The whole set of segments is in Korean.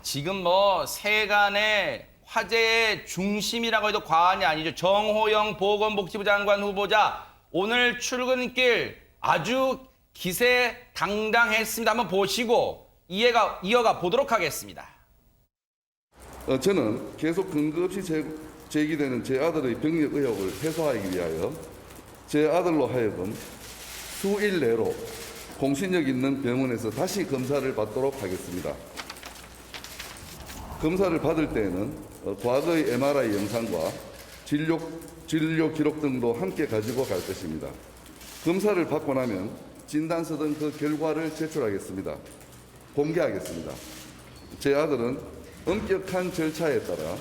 지금 뭐 세간의 화제의 중심이라고 해도 과언이 아니죠. 정호영 보건복지부 장관 후보자 오늘 출근길 아주 기세당당했습니다. 한번 보시고 이어가 보도록 하겠습니다. 저는 계속 근거 없이 제기되는 제 아들의 병력 의혹을 해소하기 위하여 제 아들로 하여금 수일 내로 공신력 있는 병원에서 다시 검사를 받도록 하겠습니다. 검사를 받을 때에는 과거의 MRI 영상과 진료 기록 등도 함께 가지고 갈 것입니다. 검사를 받고 나면 진단서 등 그 결과를 제출하겠습니다. 공개하겠습니다. 제 아들은 엄격한 절차에 따라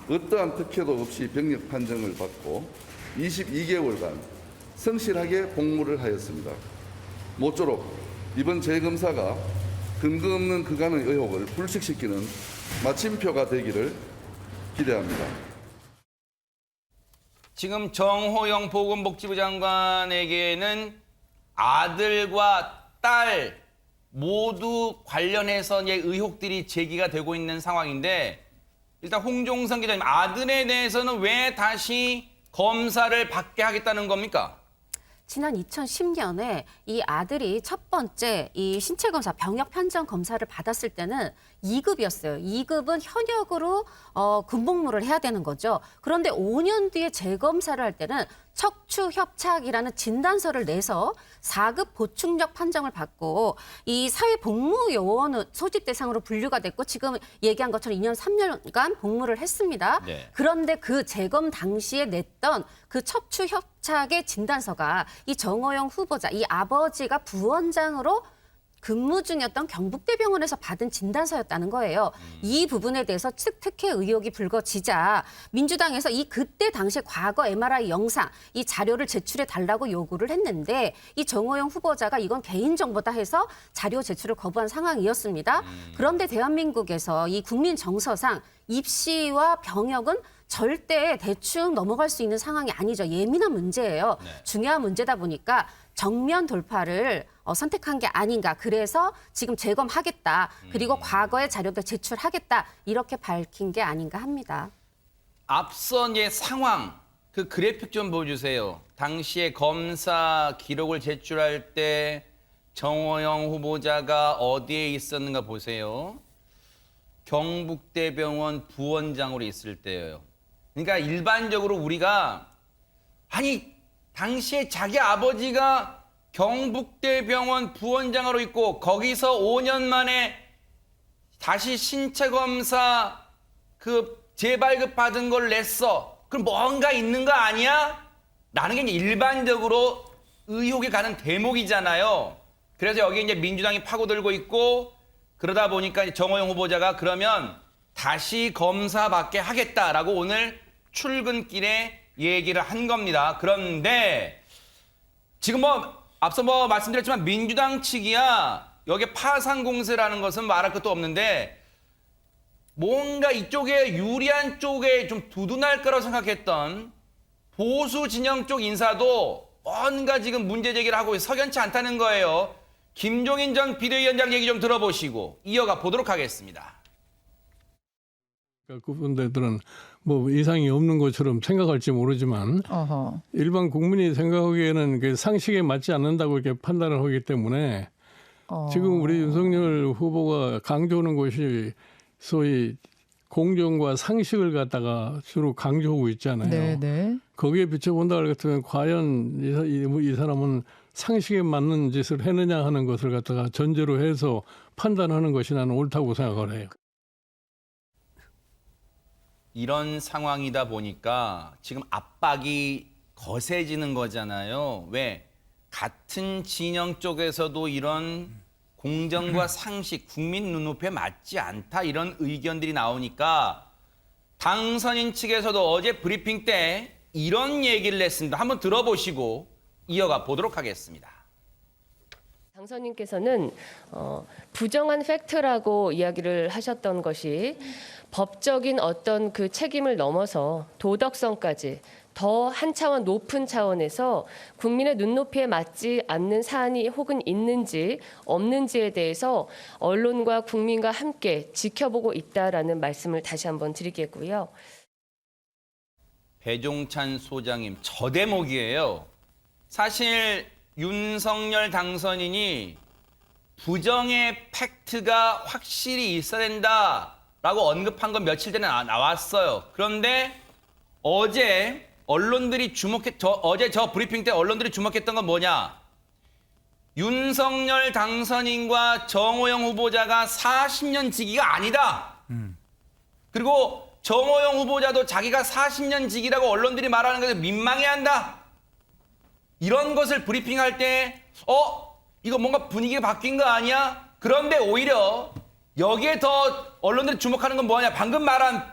어떠한 특혜도 없이 병력 판정을 받고 22개월간 성실하게 복무를 하였습니다. 모쪼록 이번 재검사가 근거 없는 그간의 의혹을 불식시키는 마침표가 되기를 기대합니다. 지금 정호영 보건복지부 장관에게는 아들과 딸 모두 관련해서 이제 의혹들이 제기가 되고 있는 상황인데 일단 홍종선 기자님, 아들에 대해서는 왜 다시 검사를 받게 하겠다는 겁니까? 지난 2010년에 이 아들이 첫 번째 이 신체 검사 병역 판정 검사를 받았을 때는 2급이었어요. 2급은 현역으로 군복무를 해야 되는 거죠. 그런데 5년 뒤에 재검사를 할 때는 척추협착이라는 진단서를 내서 4급 보충력 판정을 받고 이 사회복무요원 소집 대상으로 분류가 됐고 지금 얘기한 것처럼 2년 3년간 복무를 했습니다. 네. 그런데 그 재검 당시에 냈던 그 척추협착의 진단서가 이 정호영 후보자, 이 아버지가 부원장으로 근무 중이었던 경북대병원에서 받은 진단서였다는 거예요. 이 부분에 대해서 특혜 의혹이 불거지자 민주당에서 이 그때 당시 과거 MRI 영상, 이 자료를 제출해 달라고 요구를 했는데 이 정호영 후보자가 이건 개인정보다 해서 자료 제출을 거부한 상황이었습니다. 그런데 대한민국에서 이 국민 정서상 입시와 병역은 절대 대충 넘어갈 수 있는 상황이 아니죠. 예민한 문제예요. 네. 중요한 문제다 보니까 정면 돌파를 선택한 게 아닌가. 그래서 지금 재검하겠다. 그리고 과거의 자료도 제출하겠다. 이렇게 밝힌 게 아닌가 합니다. 앞선 상황, 그 그래픽 좀 보여주세요. 당시에 검사 기록을 제출할 때 정호영 후보자가 어디에 있었는가 보세요. 경북대병원 부원장으로 있을 때예요. 그러니까 일반적으로 우리가 아니 당시에 자기 아버지가 경북대병원 부원장으로 있고 거기서 5년 만에 다시 신체 검사 그 재발급 받은 걸 냈어. 그럼 뭔가 있는 거 아니야? 라는 게 이제 일반적으로 의혹이 가는 대목이잖아요. 그래서 여기 이제 민주당이 파고들고 있고 그러다 보니까 이제 정호영 후보자가 그러면 다시 검사 받게 하겠다라고 오늘 출근길에 얘기를 한 겁니다. 그런데 지금 앞서 말씀드렸지만 민주당 측이야 여기에 파상 공세라는 것은 말할 것도 없는데 뭔가 이쪽에 유리한 쪽에 좀 두둔할 거라고 생각했던 보수 진영 쪽 인사도 뭔가 지금 문제 제기를 하고 석연치 않다는 거예요. 김종인 전 비대위원장 얘기 좀 들어보시고 이어가 보도록 하겠습니다. 그분들은 뭐 이상이 없는 것처럼 생각할지 모르지만 일반 국민이 생각하기에는 그 상식에 맞지 않는다고 이렇게 판단을 하기 때문에 지금 우리 윤석열 후보가 강조하는 것이 소위 공정과 상식을 갖다가 주로 강조하고 있잖아요. 네네. 거기에 비춰본다 그랬으면 과연 이 사람은 상식에 맞는 짓을 했느냐 하는 것을 갖다가 전제로 해서 판단하는 것이 나는 옳다고 생각을 해요. 이런 상황이다 보니까 지금 압박이 거세지는 거잖아요. 왜? 같은 진영 쪽에서도 이런 공정과 상식, 국민 눈높이에 맞지 않다 이런 의견들이 나오니까 당선인 측에서도 어제 브리핑 때 이런 얘기를 했습니다. 한번 들어보시고 이어가 보도록 하겠습니다. 당선인께서는 부정한 팩트라고 이야기를 하셨던 것이 법적인 어떤 그 책임을 넘어서 도덕성까지 더 한 차원 높은 차원에서 국민의 눈높이에 맞지 않는 사안이 혹은 있는지 없는지에 대해서 언론과 국민과 함께 지켜보고 있다라는 말씀을 다시 한번 드리겠고요. 배종찬 소장님, 저 대목이에요. 사실 윤석열 당선인이 부정의 팩트가 확실히 있어야 된다라고 언급한 건 며칠 전에 나왔어요. 그런데 어제 언론들이 어제 저 브리핑 때 언론들이 주목했던 건 뭐냐? 윤석열 당선인과 정호영 후보자가 40년 지기가 아니다. 그리고 정호영 후보자도 자기가 40년 지기라고 언론들이 말하는 것을 민망해한다. 이런 것을 브리핑할 때 이거 뭔가 분위기가 바뀐 거 아니야? 그런데 오히려 여기에 더 언론들이 주목하는 건 뭐냐? 방금 말한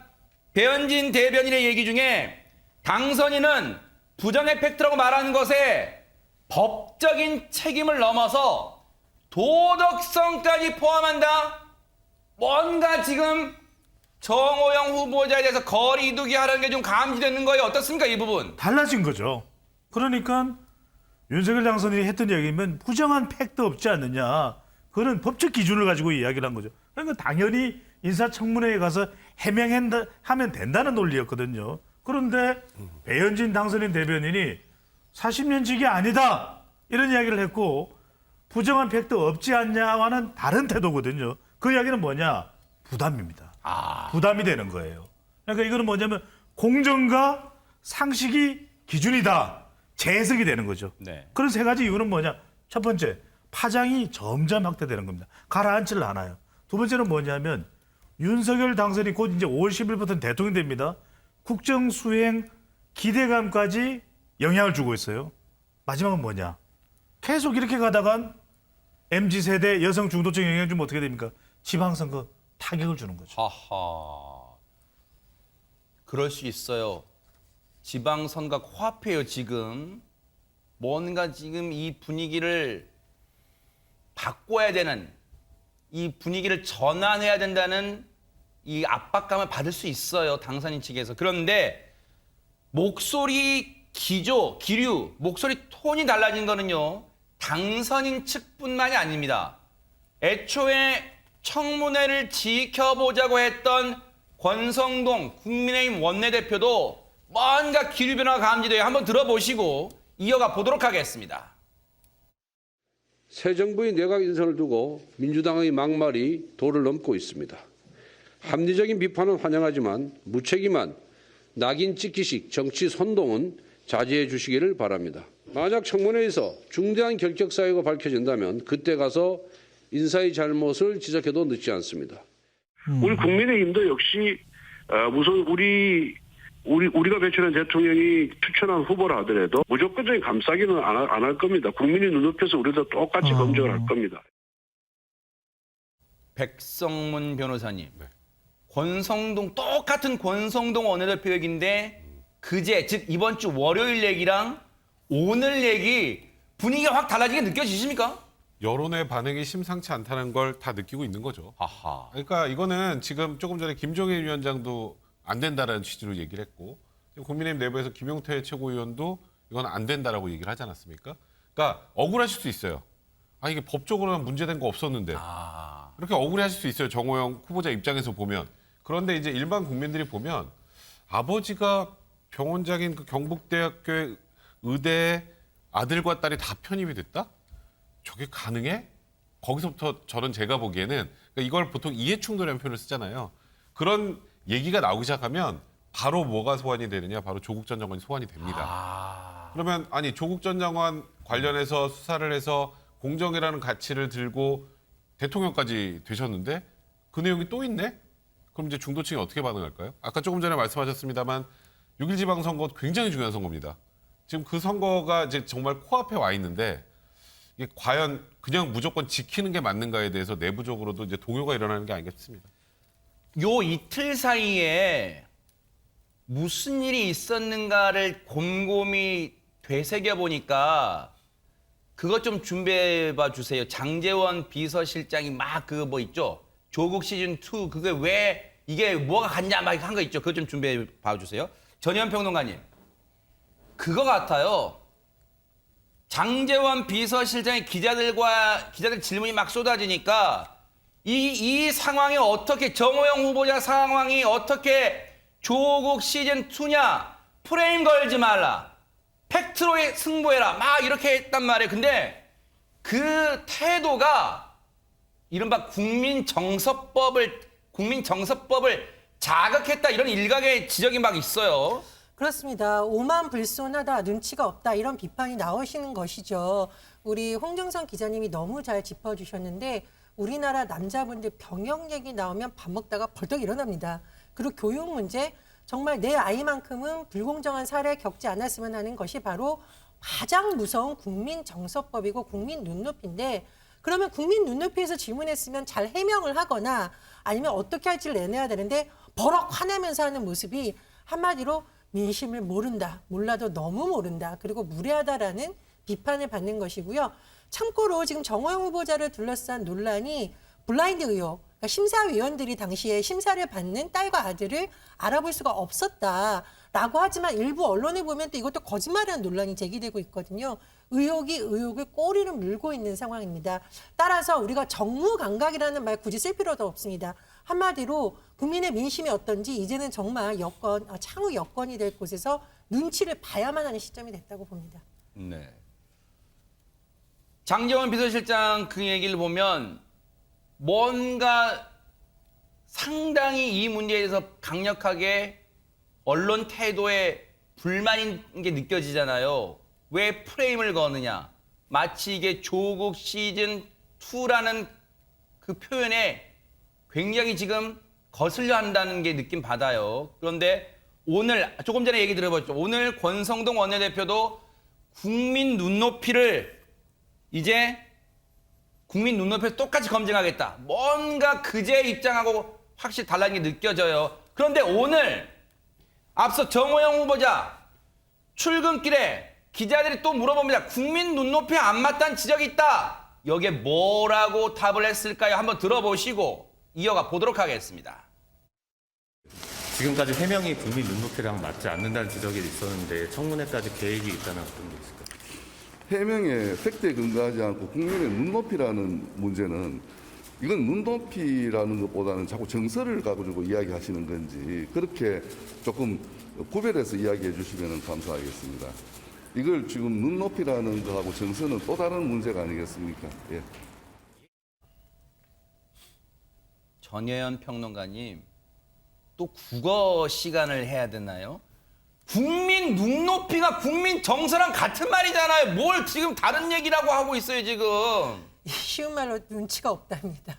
배현진 대변인의 얘기 중에 당선인은 부정의 팩트라고 말하는 것에 법적인 책임을 넘어서 도덕성까지 포함한다? 뭔가 지금 정호영 후보자에 대해서 거리두기 하라는 게 좀 감지되는 거예요. 어떻습니까, 이 부분? 달라진 거죠. 그러니까 윤석열 당선인이 했던 얘기면 부정한 팩트 없지 않느냐. 그런 법적 기준을 가지고 이야기를 한 거죠. 그러니까 당연히 인사청문회에 가서 해명하면 된다는 논리였거든요. 그런데 배현진 당선인 대변인이 40년 직이 아니다. 이런 이야기를 했고 부정한 팩트 없지 않냐와는 다른 태도거든요. 그 이야기는 뭐냐? 부담입니다. 부담이 되는 거예요. 그러니까 이거는 뭐냐면 공정과 상식이 기준이다. 재해석이 되는 거죠. 네. 그런 세 가지 이유는 뭐냐? 첫 번째, 파장이 점점 확대되는 겁니다. 가라앉지를 않아요. 두 번째는 뭐냐면 윤석열 당선이 곧 이제 5월 10일부터는 대통령이 됩니다. 국정 수행 기대감까지 영향을 주고 있어요. 마지막은 뭐냐? 계속 이렇게 가다간 MZ세대 여성 중도층 영향 주면 어떻게 됩니까? 지방선거 타격을 주는 거죠. 하하. 그럴 수 있어요. 지방선거 코앞이에요, 지금. 뭔가 지금 이 분위기를 바꿔야 되는, 이 분위기를 전환해야 된다는 이 압박감을 받을 수 있어요, 당선인 측에서. 그런데 목소리 기류, 목소리 톤이 달라진 거는요, 당선인 측뿐만이 아닙니다. 애초에 청문회를 지켜보자고 했던 권성동 국민의힘 원내대표도 뭔가 기류 변화가 감지돼요. 한번 들어보시고 이어가 보도록 하겠습니다. 새 정부의 내각 인선을 두고 민주당의 막말이 도를 넘고 있습니다. 합리적인 비판은 환영하지만 무책임한 낙인 찍기식 정치 선동은 자제해 주시기를 바랍니다. 만약 청문회에서 중대한 결격 사유가 밝혀진다면 그때 가서 인사의 잘못을 지적해도 늦지 않습니다. 우리 국민의힘도 역시 우선 우리가 배출한 대통령이 추천한 후보라 하더라도 무조건적인 감싸기는 안 할 겁니다. 국민의 눈높이에서 우리도 똑같이 검증을 할 겁니다. 백성문 변호사님, 똑같은 권성동 원내대표 얘기인데 그제, 즉 이번 주 월요일 얘기랑 오늘 얘기 분위기가 확 달라지게 느껴지십니까? 여론의 반응이 심상치 않다는 걸 다 느끼고 있는 거죠. 아하. 그러니까 이거는 지금 조금 전에 김종인 위원장도 안 된다라는 취지로 얘기를 했고 국민의힘 내부에서 김용태 최고위원도 이건 안 된다라고 얘기를 하지 않았습니까? 그러니까 억울하실 수 있어요. 이게 법적으로는 문제된 거 없었는데 그렇게 억울해하실 수 있어요. 정호영 후보자 입장에서 보면. 그런데 이제 일반 국민들이 보면 아버지가 병원장인 그 경북대학교의 의대에 아들과 딸이 다 편입이 됐다? 저게 가능해? 거기서부터 저는 제가 보기에는 그러니까 이걸 보통 이해충돌이라는 표현을 쓰잖아요. 그런 얘기가 나오기 시작하면 바로 뭐가 소환이 되느냐? 바로 조국 전 장관이 소환이 됩니다. 그러면 조국 전 장관 관련해서 수사를 해서 공정이라는 가치를 들고 대통령까지 되셨는데 그 내용이 또 있네? 그럼 이제 중도층이 어떻게 반응할까요? 아까 조금 전에 말씀하셨습니다만 6.1 지방선거 굉장히 중요한 선거입니다. 지금 그 선거가 이제 정말 코앞에 와 있는데 이게 과연 그냥 무조건 지키는 게 맞는가에 대해서 내부적으로도 이제 동요가 일어나는 게 아니겠습니까? 요 이틀 사이에 무슨 일이 있었는가를 곰곰이 되새겨 보니까 그것 좀 준비해 봐 주세요. 장제원 비서실장이 막 그거 뭐 있죠? 조국 시즌 2 그게 왜 이게 뭐가 갔냐 막 한 거 있죠? 그것 좀 준비해 봐 주세요. 전현 평론가님. 그거 같아요. 장제원 비서실장이 기자들 질문이 막 쏟아지니까 이 상황이 어떻게 정호영 후보자 상황이 어떻게 조국 시즌2냐 프레임 걸지 말라 팩트로 승부해라 막 이렇게 했단 말이에요. 근데 그 태도가 이른바 국민정서법을 자극했다 이런 일각의 지적이 막 있어요. 그렇습니다. 오만불손하다, 눈치가 없다 이런 비판이 나오시는 것이죠. 우리 홍정선 기자님이 너무 잘 짚어주셨는데 우리나라 남자분들 병역 얘기 나오면 밥 먹다가 벌떡 일어납니다. 그리고 교육 문제, 정말 내 아이만큼은 불공정한 사례 겪지 않았으면 하는 것이 바로 가장 무서운 국민정서법이고 국민 눈높이인데 그러면 국민 눈높이에서 질문했으면 잘 해명을 하거나 아니면 어떻게 할지를 내놔야 되는데 버럭 화내면서 하는 모습이 한마디로 민심을 모른다, 몰라도 너무 모른다, 그리고 무례하다라는 비판을 받는 것이고요. 참고로 지금 정호영 후보자를 둘러싼 논란이 블라인드 의혹, 그러니까 심사위원들이 당시에 심사를 받는 딸과 아들을 알아볼 수가 없었다라고 하지만 일부 언론에 보면 또 이것도 거짓말이라는 논란이 제기되고 있거든요. 의혹이 의혹을 꼬리를 물고 있는 상황입니다. 따라서 우리가 정무감각이라는 말 굳이 쓸 필요도 없습니다. 한마디로 국민의 민심이 어떤지 이제는 정말 창후 여건이 될 곳에서 눈치를 봐야만 하는 시점이 됐다고 봅니다. 네. 장제원 비서실장 그 얘기를 보면 뭔가 상당히 이 문제에 대해서 강력하게 언론 태도에 불만인 게 느껴지잖아요. 왜 프레임을 거느냐. 마치 이게 조국 시즌2라는 그 표현에 굉장히 지금 거슬려 한다는 게 느낌 받아요. 그런데 오늘 조금 전에 얘기 들어봤죠. 오늘 권성동 원내대표도 국민 눈높이를 이제 국민 눈높이에서 똑같이 검증하겠다. 뭔가 그제 입장하고 확실히 달라진 게 느껴져요. 그런데 오늘 앞서 정호영 후보자 출근길에 기자들이 또 물어봅니다. 국민 눈높이에 안 맞다는 지적이 있다. 여기에 뭐라고 답을 했을까요? 한번 들어보시고 이어가 보도록 하겠습니다. 지금까지 해명이 국민 눈높이랑 맞지 않는다는 지적이 있었는데 청문회까지 계획이 있다는 어떤 게 있을까요? 해명에 팩트에 근거하지 않고 국민의 눈높이라는 문제는 이건 눈높이라는 것보다는 자꾸 정서를 가지고 이야기하시는 건지 그렇게 조금 구별해서 이야기해 주시면 감사하겠습니다. 이걸 지금 눈높이라는 거하고 정서는 또 다른 문제가 아니겠습니까? 예. 전혜연 평론가님, 또 국어 시간을 해야 되나요? 국민 눈높이가 국민 정서랑 같은 말이잖아요. 뭘 지금 다른 얘기라고 하고 있어요, 지금. 쉬운 말로 눈치가 없답니다.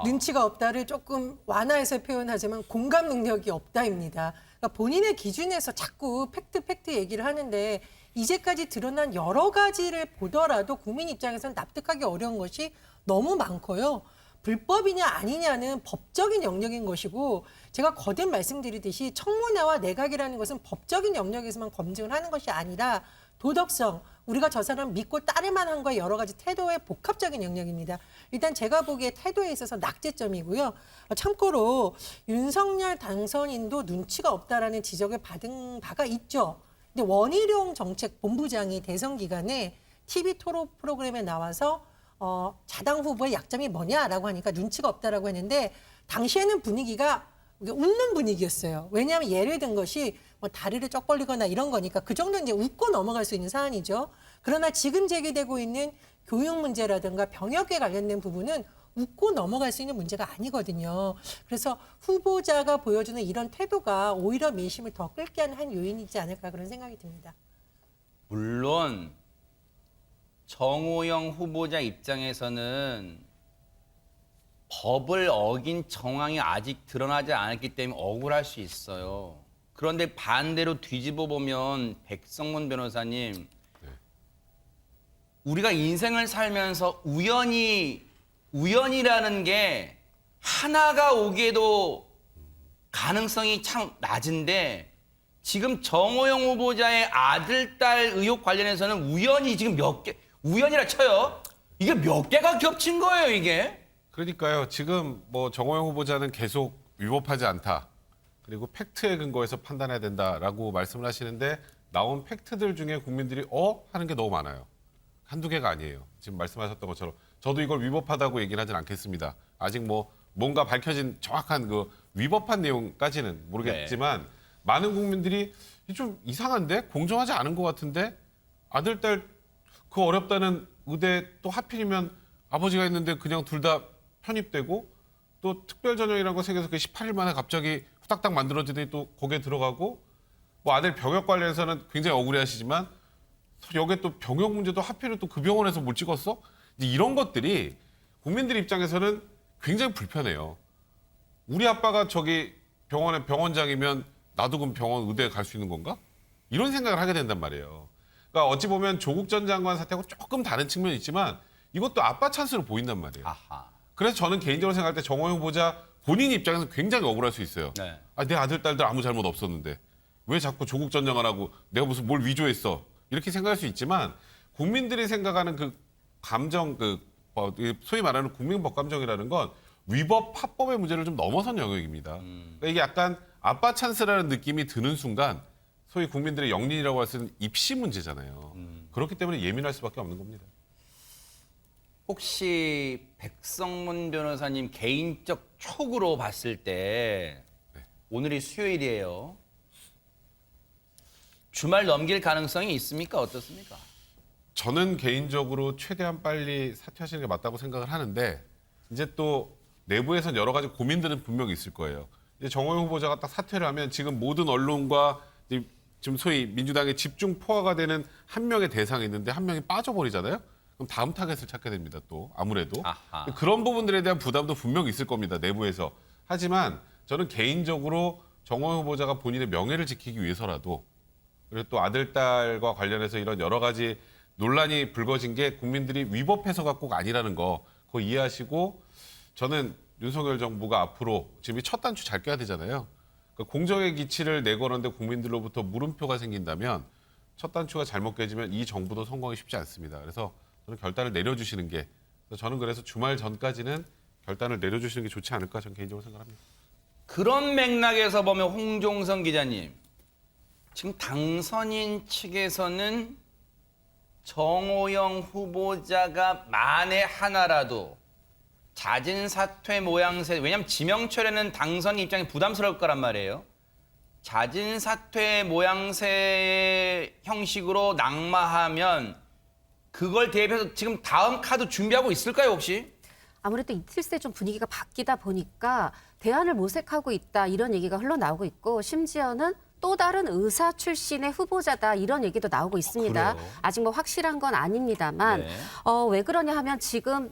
눈치가 없다를 조금 완화해서 표현하자면 공감 능력이 없다입니다. 그러니까 본인의 기준에서 자꾸 팩트 얘기를 하는데 이제까지 드러난 여러 가지를 보더라도 국민 입장에서는 납득하기 어려운 것이 너무 많고요. 불법이냐 아니냐는 법적인 영역인 것이고 제가 거듭 말씀드리듯이 청문회와 내각이라는 것은 법적인 영역에서만 검증을 하는 것이 아니라 도덕성, 우리가 저 사람 믿고 따를 만한 거에 여러 가지 태도의 복합적인 영역입니다. 일단 제가 보기에 태도에 있어서 낙제점이고요. 참고로 윤석열 당선인도 눈치가 없다라는 지적을 받은 바가 있죠. 근데 원희룡 정책본부장이 대선 기간에 TV 토론 프로그램에 나와서 자당 후보의 약점이 뭐냐라고 하니까 눈치가 없다라고 했는데 당시에는 분위기가 웃는 분위기였어요. 왜냐하면 예를 든 것이 뭐 다리를 쩍 벌리거나 이런 거니까 그 정도는 이제 웃고 넘어갈 수 있는 사안이죠. 그러나 지금 제기되고 있는 교육 문제라든가 병역에 관련된 부분은 웃고 넘어갈 수 있는 문제가 아니거든요. 그래서 후보자가 보여주는 이런 태도가 오히려 민심을 더 끌게 하는 한 요인이지 않을까 그런 생각이 듭니다. 물론 정호영 후보자 입장에서는 법을 어긴 정황이 아직 드러나지 않았기 때문에 억울할 수 있어요. 그런데 반대로 뒤집어 보면 백성문 변호사님, 우리가 인생을 살면서 우연이라는 게 하나가 오기에도 가능성이 참 낮은데 지금 정호영 후보자의 아들, 딸 의혹 관련해서는 우연이 지금 우연이라 쳐요. 이게 몇 개가 겹친 거예요, 이게? 그러니까요. 지금 뭐 정호영 후보자는 계속 위법하지 않다. 그리고 팩트에 근거해서 판단해야 된다라고 말씀을 하시는데 나온 팩트들 중에 국민들이 하는 게 너무 많아요. 한두 개가 아니에요. 지금 말씀하셨던 것처럼 저도 이걸 위법하다고 얘기는 하진 않겠습니다. 아직 뭔가 밝혀진 정확한 그 위법한 내용까지는 모르겠지만 많은 국민들이 좀 이상한데 공정하지 않은 것 같은데 아들, 딸 그 어렵다는 의대 또 하필이면 아버지가 있는데 그냥 둘 다 편입되고 또 특별전형이라는 거 생겨서 그 18일 만에 갑자기 후딱딱 만들어지더니 또 거기에 들어가고 뭐 아들 병역 관련해서는 굉장히 억울해하시지만 여기에 또 병역 문제도 하필은 또 그 병원에서 뭘 찍었어? 이제 이런 것들이 국민들 입장에서는 굉장히 불편해요. 우리 아빠가 저기 병원의 병원장이면 나도 그럼 병원 의대에 갈 수 있는 건가? 이런 생각을 하게 된단 말이에요. 그러니까 어찌 보면 조국 전 장관 사태하고 조금 다른 측면이 있지만 이것도 아빠 찬스로 보인단 말이에요. 아하. 그래서 저는 개인적으로 생각할 때 정호영 후보자 본인 입장에서 굉장히 억울할 수 있어요. 네. 내 아들, 딸들 아무 잘못 없었는데 왜 자꾸 조국 전 장관하고 내가 무슨 뭘 위조했어. 이렇게 생각할 수 있지만 국민들이 생각하는 그 감정, 소위 말하는 국민법 감정이라는 건 위법 합법의 문제를 좀 넘어선 영역입니다. 그러니까 이게 약간 아빠 찬스라는 느낌이 드는 순간 소위 국민들의 영린이라고 할 수 있는 입시 문제잖아요. 그렇기 때문에 예민할 수밖에 없는 겁니다. 혹시 백성문 변호사님 개인적 촉으로 봤을 때 오늘이 수요일이에요. 주말 넘길 가능성이 있습니까? 어떻습니까? 저는 개인적으로 최대한 빨리 사퇴하시는 게 맞다고 생각을 하는데 이제 또 내부에선 여러 가지 고민들은 분명히 있을 거예요. 이제 정호영 후보자가 딱 사퇴를 하면 지금 모든 언론과 지금 소위 민주당의 집중 포화가 되는 한 명의 대상이 있는데 한 명이 빠져버리잖아요. 그럼 다음 타겟을 찾게 됩니다. 또 아무래도 아하. 그런 부분들에 대한 부담도 분명히 있을 겁니다. 내부에서. 하지만 저는 개인적으로 정호영 후보자가 본인의 명예를 지키기 위해서라도 그리고 또 아들, 딸과 관련해서 이런 여러 가지 논란이 불거진 게 국민들이 위법해서가 꼭 아니라는 거 그거 이해하시고 저는 윤석열 정부가 앞으로 지금 첫 단추 잘 껴야 되잖아요. 그러니까 공정의 기치를 내걸었는데 국민들로부터 물음표가 생긴다면 첫 단추가 잘못 깨지면 이 정부도 성공하기 쉽지 않습니다. 그래서 저는 결단을 내려주시는 게 저는 그래서 주말 전까지는 결단을 내려주시는 게 좋지 않을까 저는 개인적으로 생각합니다. 그런 맥락에서 보면 홍종성 기자님, 지금 당선인 측에서는 정호영 후보자가 만에 하나라도 잦은 사퇴 모양새, 왜냐하면 지명철에는 당선 입장이 부담스러울 거란 말이에요. 잦은 사퇴 모양새 형식으로 낙마하면 그걸 대비해서 지금 다음 카드 준비하고 있을까요, 혹시? 아무래도 이틀 새 좀 분위기가 바뀌다 보니까 대안을 모색하고 있다 이런 얘기가 흘러나오고 있고 심지어는 또 다른 의사 출신의 후보자다 이런 얘기도 나오고 있습니다. 그래요? 아직 뭐 확실한 건 아닙니다만 네. 왜 그러냐 하면 지금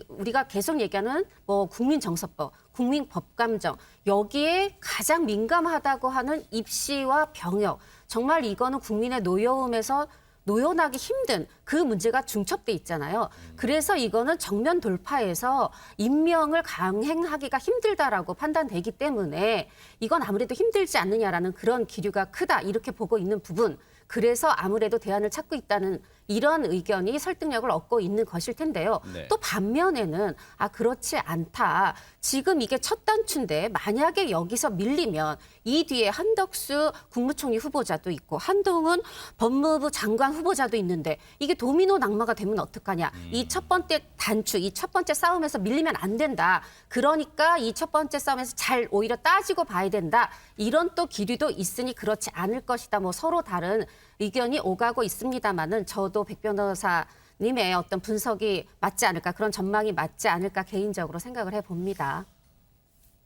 우리가 계속 얘기하는 뭐 국민정서법, 국민법감정 여기에 가장 민감하다고 하는 입시와 병역 정말 이거는 국민의 노여움에서 노연하기 힘든 그 문제가 중첩돼 있잖아요. 그래서 이거는 정면 돌파해서 임명을 강행하기가 힘들다라고 판단되기 때문에 이건 아무래도 힘들지 않느냐라는 그런 기류가 크다 이렇게 보고 있는 부분. 그래서 아무래도 대안을 찾고 있다는 이런 의견이 설득력을 얻고 있는 것일 텐데요. 네. 또 반면에는 그렇지 않다. 지금 이게 첫 단추인데 만약에 여기서 밀리면 이 뒤에 한덕수 국무총리 후보자도 있고 한동훈 법무부 장관 후보자도 있는데 이게 도미노 낙마가 되면 어떡하냐. 이 첫 번째 단추, 이 첫 번째 싸움에서 밀리면 안 된다. 그러니까 이 첫 번째 싸움에서 잘 오히려 따지고 봐야 된다. 이런 또 기류도 있으니 그렇지 않을 것이다. 뭐 서로 다른 의견이 오가고 있습니다만은 저도 백 변호사님의 어떤 분석이 맞지 않을까 그런 전망이 맞지 않을까 개인적으로 생각을 해봅니다.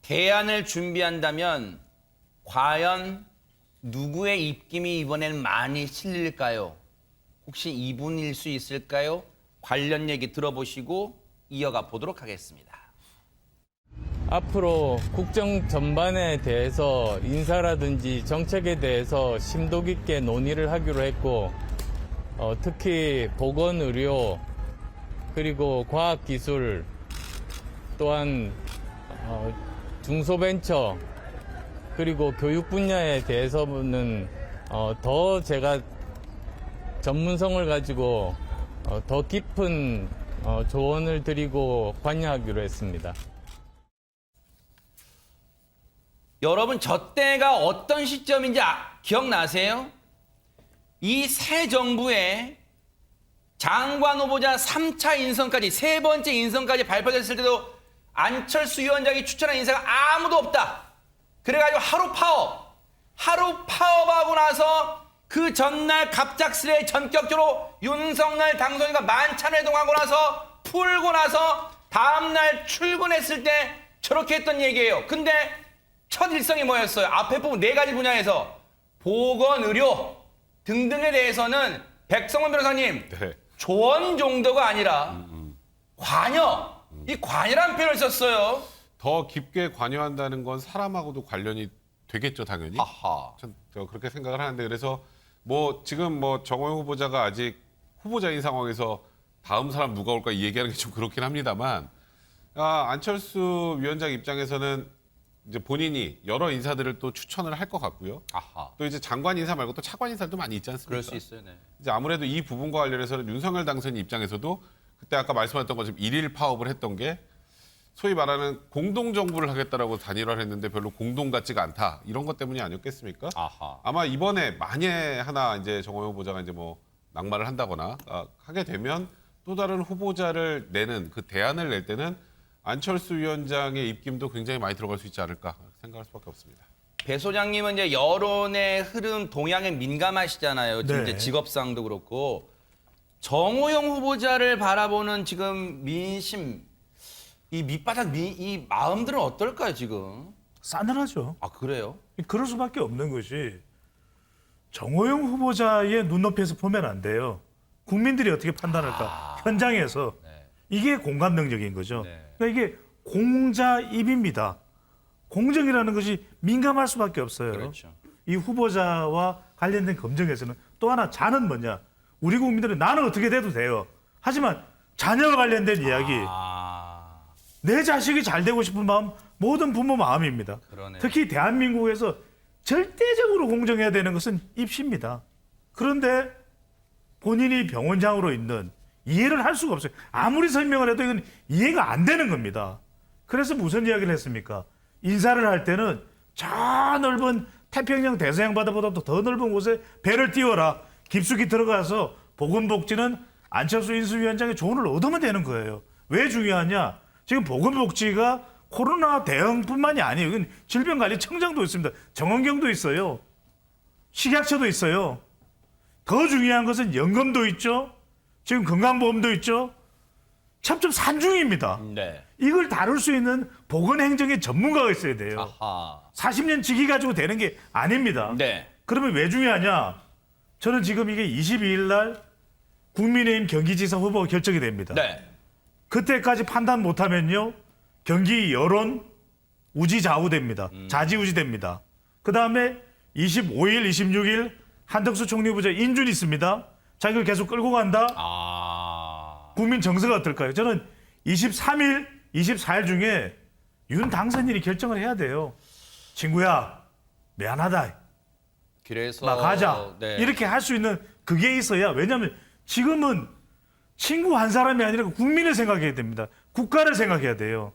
대안을 준비한다면 과연 누구의 입김이 이번에는 많이 실릴까요? 혹시 이분일 수 있을까요? 관련 얘기 들어보시고 이어가 보도록 하겠습니다. 앞으로 국정 전반에 대해서 인사라든지 정책에 대해서 심도 깊게 논의를 하기로 했고 특히 보건의료 그리고 과학기술 또한 중소벤처 그리고 교육 분야에 대해서는 더 제가 전문성을 가지고 더 깊은 조언을 드리고 관여하기로 했습니다. 여러분 저 때가 어떤 시점인지 기억나세요? 이 새 정부의 장관 후보자 3차 인선까지, 세 번째 인선까지 발표됐을 때도 안철수 위원장이 추천한 인사가 아무도 없다. 그래가지고 하루 파업하고 나서 그 전날 갑작스레 전격적으로 윤석열 당선인과 만찬회동하고 나서 풀고 나서 다음날 출근했을 때 저렇게 했던 얘기예요. 근데 첫 일성이 뭐였어요? 앞에 부분 4가지 분야에서 보건, 의료 등등에 대해서는 백성원 변호사님 네. 조언 정도가 아니라 관여, 이 관여라는 표현을 썼어요. 더 깊게 관여한다는 건 사람하고도 관련이 되겠죠, 당연히. 하하. 저 그렇게 생각을 하는데, 그래서 뭐 지금 뭐 정호영 후보자가 아직 후보자인 상황에서 다음 사람 누가 올까 이 얘기하는 게 좀 그렇긴 합니다만, 안철수 위원장 입장에서는 이제 본인이 여러 인사들을 또 추천을 할 것 같고요. 아하. 또 이제 장관 인사 말고 또 차관 인사도 많이 있지 않습니까? 그럴 수 있어요. 네. 이제 아무래도 이 부분과 관련해서는 윤석열 당선인 입장에서도 그때 아까 말씀하셨던 것처럼 일일 파업을 했던 게 소위 말하는 공동정부를 하겠다라고 단일화를 했는데 별로 공동 같지가 않다. 이런 것 때문이 아니었겠습니까? 아하. 아마 이번에 만에 하나 이제 정호영 후보자가 이제 뭐 낙마를 한다거나 하게 되면 또 다른 후보자를 내는 그 대안을 낼 때는 안철수 위원장의 입김도 굉장히 많이 들어갈 수 있지 않을까 생각할 수밖에 없습니다. 배 소장님은 이제 여론의 흐름 동향에 민감하시잖아요. 지금 네. 이제 직업상도 그렇고 정호영 후보자를 바라보는 지금 민심, 이 밑바닥 이 마음들은 어떨까요 지금? 싸늘하죠. 아 그래요? 그럴 수밖에 없는 것이 정호영 후보자의 눈높이에서 보면 안 돼요. 국민들이 어떻게 판단할까? 현장에서. 이게 공감 능력인 거죠. 네. 그러니까 이게 공자입입니다. 공정이라는 것이 민감할 수밖에 없어요. 그렇죠. 이 후보자와 관련된 검증에서는 또 하나 자는 뭐냐? 우리 국민들은 나는 어떻게 돼도 돼요. 하지만 자녀와 관련된 이야기, 내 자식이 잘 되고 싶은 마음 모든 부모 마음입니다. 그러네요. 특히 대한민국에서 절대적으로 공정해야 되는 것은 입시입니다. 그런데 본인이 병원장으로 있는 이해를 할 수가 없어요. 아무리 설명을 해도 이건 이해가 안 되는 겁니다. 그래서 무슨 이야기를 했습니까? 인사를 할 때는 저 넓은 태평양 대서양바다보다도 더 넓은 곳에 배를 띄워라. 깊숙이 들어가서 보건복지는 안철수 인수위원장의 조언을 얻으면 되는 거예요. 왜 중요하냐? 지금 보건복지가 코로나 대응뿐만이 아니에요. 이건 질병관리청장도 있습니다. 정원경도 있어요. 식약처도 있어요. 더 중요한 것은 연금도 있죠. 지금 건강보험도 있죠. 첩첩산중입니다. 네. 이걸 다룰 수 있는 보건행정의 전문가가 있어야 돼요. 아하. 40년 직위 가지고 되는 게 아닙니다. 네. 그러면 왜 중요하냐? 저는 지금 이게 22일 날 국민의힘 경기지사 후보가 결정이 됩니다. 네. 그때까지 판단 못하면요. 경기 여론 우지좌우됩니다. 좌지우지됩니다. 그다음에 25일, 26일 한덕수 총리 후보자 인준 있습니다. 자, 이걸 계속 끌고 간다? 국민 정서가 어떨까요? 저는 23일, 24일 중에 윤 당선인이 결정을 해야 돼요. 친구야, 미안하다. 그래서 막 가자. 네. 이렇게 할 수 있는 그게 있어야. 왜냐하면 지금은 친구 한 사람이 아니라 국민을 생각해야 됩니다. 국가를 생각해야 돼요.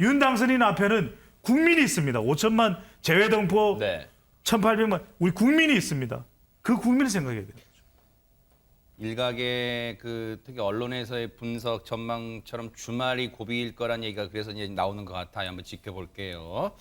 윤 당선인 앞에는 국민이 있습니다. 5천만 재외동포, 네. 1,800만 우리 국민이 있습니다. 그 국민을 생각해야 돼요. 일각의 그 특히 언론에서의 분석 전망처럼 주말이 고비일 거란 얘기가 그래서 이제 나오는 것 같아요. 한번 지켜볼게요.